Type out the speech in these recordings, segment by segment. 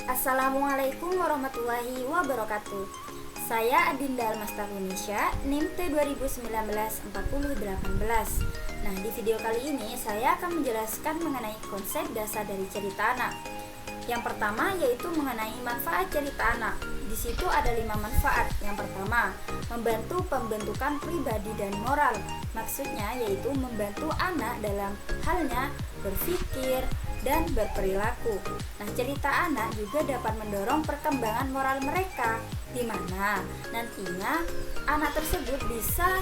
Assalamualaikum warahmatullahi wabarakatuh. Saya Adinda Almastarunisha, NIM T2019-4018. Nah, di video kali ini saya akan menjelaskan mengenai konsep dasar dari cerita anak. Yang pertama yaitu mengenai manfaat cerita anak. Di situ ada 5 manfaat. Yang pertama, membantu pembentukan pribadi dan moral. Maksudnya yaitu membantu anak dalam halnya berpikir dan berperilaku. Nah, cerita anak juga dapat mendorong perkembangan moral mereka, di mana nantinya anak tersebut bisa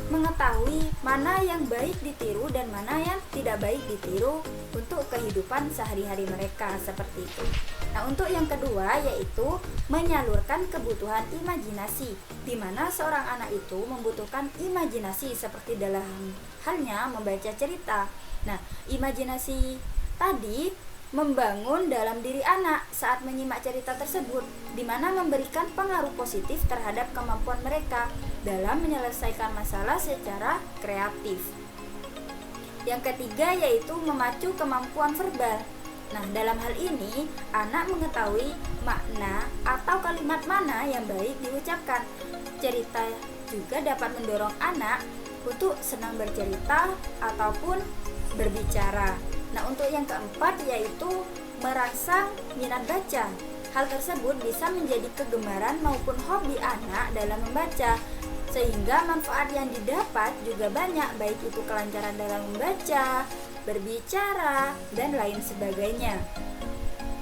mengetahui mana yang baik ditiru dan mana yang tidak baik ditiru untuk kehidupan sehari-hari mereka, seperti itu. Nah, untuk yang kedua yaitu menyalurkan kebutuhan imajinasi, di mana seorang anak itu membutuhkan imajinasi seperti dalam halnya membaca cerita. Nah, imajinasi tadi membangun dalam diri anak saat menyimak cerita tersebut, di mana memberikan pengaruh positif terhadap kemampuan mereka dalam menyelesaikan masalah secara kreatif. Yang ketiga yaitu memacu kemampuan verbal. Nah, dalam hal ini anak mengetahui makna atau kalimat mana yang baik diucapkan. Cerita juga dapat mendorong anak untuk senang bercerita ataupun berbicara. Nah, untuk yang keempat yaitu merangsang minat baca. Hal tersebut bisa menjadi kegemaran maupun hobi anak dalam membaca, sehingga manfaat yang didapat juga banyak, baik itu kelancaran dalam membaca, berbicara, dan lain sebagainya.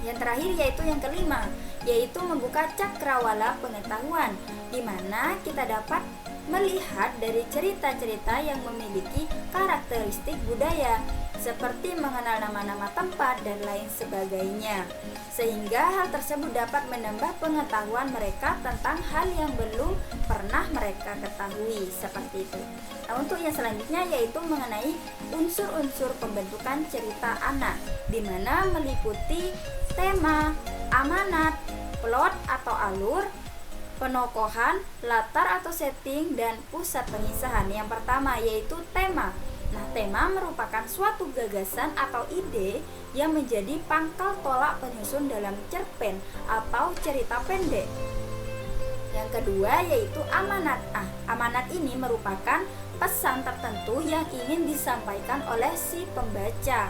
Yang terakhir yaitu yang kelima, yaitu membuka cakrawala pengetahuan, di mana kita dapat melihat dari cerita-cerita yang memiliki karakteristik budaya, seperti mengenal nama-nama tempat dan lain sebagainya, sehingga hal tersebut dapat menambah pengetahuan mereka tentang hal yang belum pernah mereka ketahui, seperti itu. Nah, untuk yang selanjutnya yaitu mengenai unsur-unsur pembentukan cerita anak, di mana meliputi tema, amanat, plot atau alur, penokohan, latar atau setting, dan pusat pengisahan. Yang pertama yaitu tema. Nah, tema merupakan suatu gagasan atau ide yang menjadi pangkal tolak penyusun dalam cerpen atau cerita pendek. Yang kedua yaitu amanat. Amanat ini merupakan pesan tertentu yang ingin disampaikan oleh si pembaca,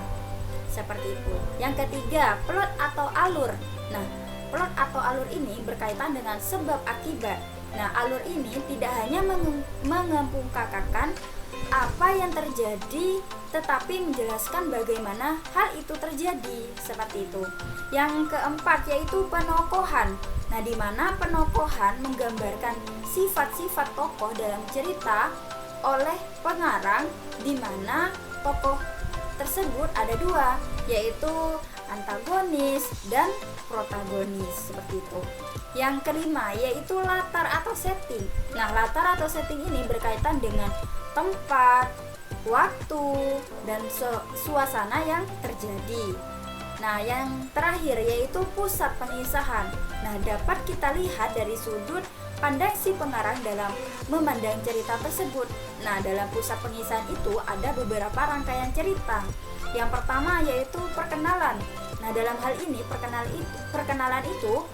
seperti itu. Yang ketiga, plot atau alur. Nah, plot atau alur ini berkaitan dengan sebab akibat. Nah, alur ini tidak hanya mengembangkan apa yang terjadi, tetapi menjelaskan bagaimana hal itu terjadi, seperti itu. Yang keempat yaitu penokohan. Nah, di mana penokohan menggambarkan sifat-sifat tokoh dalam cerita oleh pengarang, di mana tokoh tersebut ada dua, yaitu antagonis dan protagonis, seperti itu. Yang kelima yaitu latar atau setting. Nah, latar atau setting ini berkaitan dengan tempat, waktu, dan suasana yang terjadi. Nah, yang terakhir yaitu pusat pengisahan. Nah, dapat kita lihat dari sudut pandang si pengarang dalam memandang cerita tersebut. Nah, dalam pusat pengisahan itu ada beberapa rangkaian cerita. Yang pertama yaitu perkenalan. Nah, dalam hal ini perkenalan itu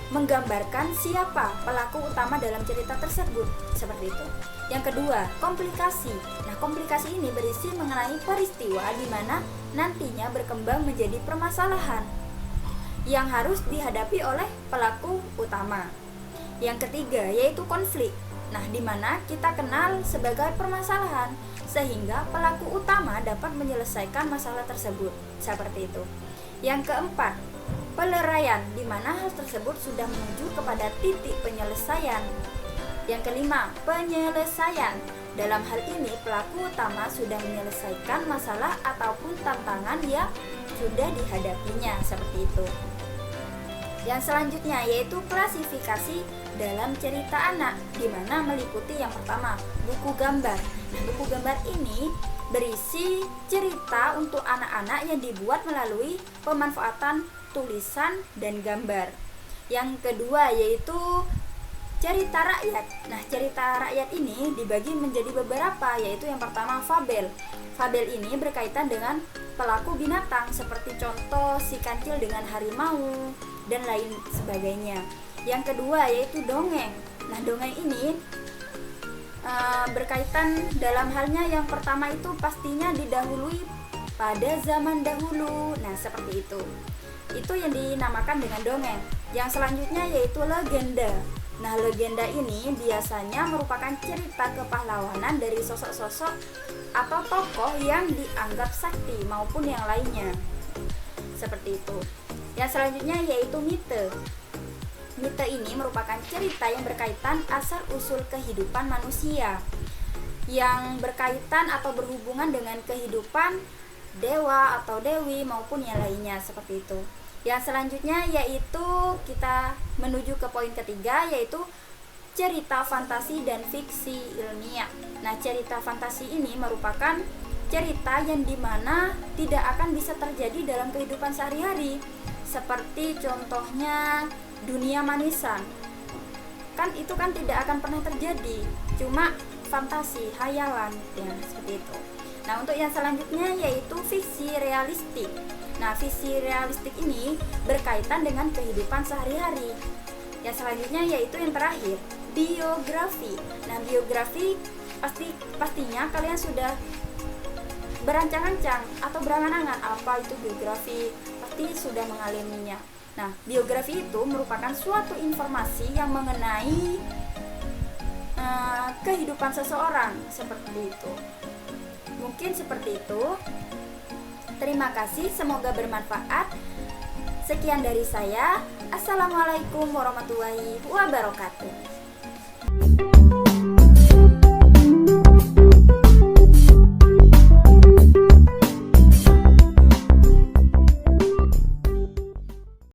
menggambarkan siapa pelaku utama dalam cerita tersebut, seperti itu. Yang kedua, komplikasi. Nah, komplikasi ini berisi mengenai peristiwa di mana nantinya berkembang menjadi permasalahan yang harus dihadapi oleh pelaku utama. Yang ketiga yaitu konflik. Nah, di mana kita kenal sebagai permasalahan sehingga pelaku utama dapat menyelesaikan masalah tersebut, seperti itu. Yang keempat, peleraian, di mana hal tersebut sudah menuju kepada titik penyelesaian. Yang kelima, penyelesaian. Dalam hal ini pelaku utama sudah menyelesaikan masalah ataupun tantangan yang sudah dihadapinya, seperti itu. Yang selanjutnya yaitu klasifikasi dalam cerita anak, di mana meliputi yang pertama, buku gambar. Nah, buku gambar ini berisi cerita untuk anak-anak yang dibuat melalui pemanfaatan tulisan dan gambar. Yang kedua yaitu cerita rakyat. Nah, cerita rakyat ini dibagi menjadi beberapa, yaitu yang pertama fabel. Fabel ini berkaitan dengan pelaku binatang, seperti contoh si kancil dengan harimau dan lain sebagainya. Yang kedua yaitu dongeng. Nah, dongeng ini berkaitan dalam halnya yang pertama itu pastinya didahului pada zaman dahulu. Nah, seperti itu. Itu yang dinamakan dengan dongeng. Yang selanjutnya yaitu legenda. Nah, legenda ini biasanya merupakan cerita kepahlawanan dari sosok-sosok atau tokoh yang dianggap sakti maupun yang lainnya. Seperti itu. Yang selanjutnya yaitu mite. Mite ini merupakan cerita yang berkaitan asal-usul kehidupan manusia, yang berkaitan atau berhubungan dengan kehidupan dewa atau dewi maupun yang lainnya, seperti itu. Yang selanjutnya yaitu kita menuju ke poin ketiga, yaitu cerita fantasi dan fiksi ilmiah. Nah, cerita fantasi ini merupakan cerita yang dimana tidak akan bisa terjadi dalam kehidupan sehari-hari, seperti contohnya dunia manisan. Itu kan tidak akan pernah terjadi, cuma fantasi, hayalan, ya seperti itu. Nah, untuk yang selanjutnya yaitu fiksi realistik. Nah, fiksi realistik ini berkaitan dengan kehidupan sehari-hari. Yang selanjutnya yaitu yang terakhir, biografi. Nah, biografi pastinya kalian sudah berancang-ancang atau berangan-angan apa itu biografi, pasti sudah mengalaminya. Nah, biografi itu merupakan suatu informasi yang mengenai kehidupan seseorang, seperti itu. Mungkin seperti itu. Terima kasih, semoga bermanfaat. Sekian dari saya. Assalamualaikum warahmatullahi wabarakatuh.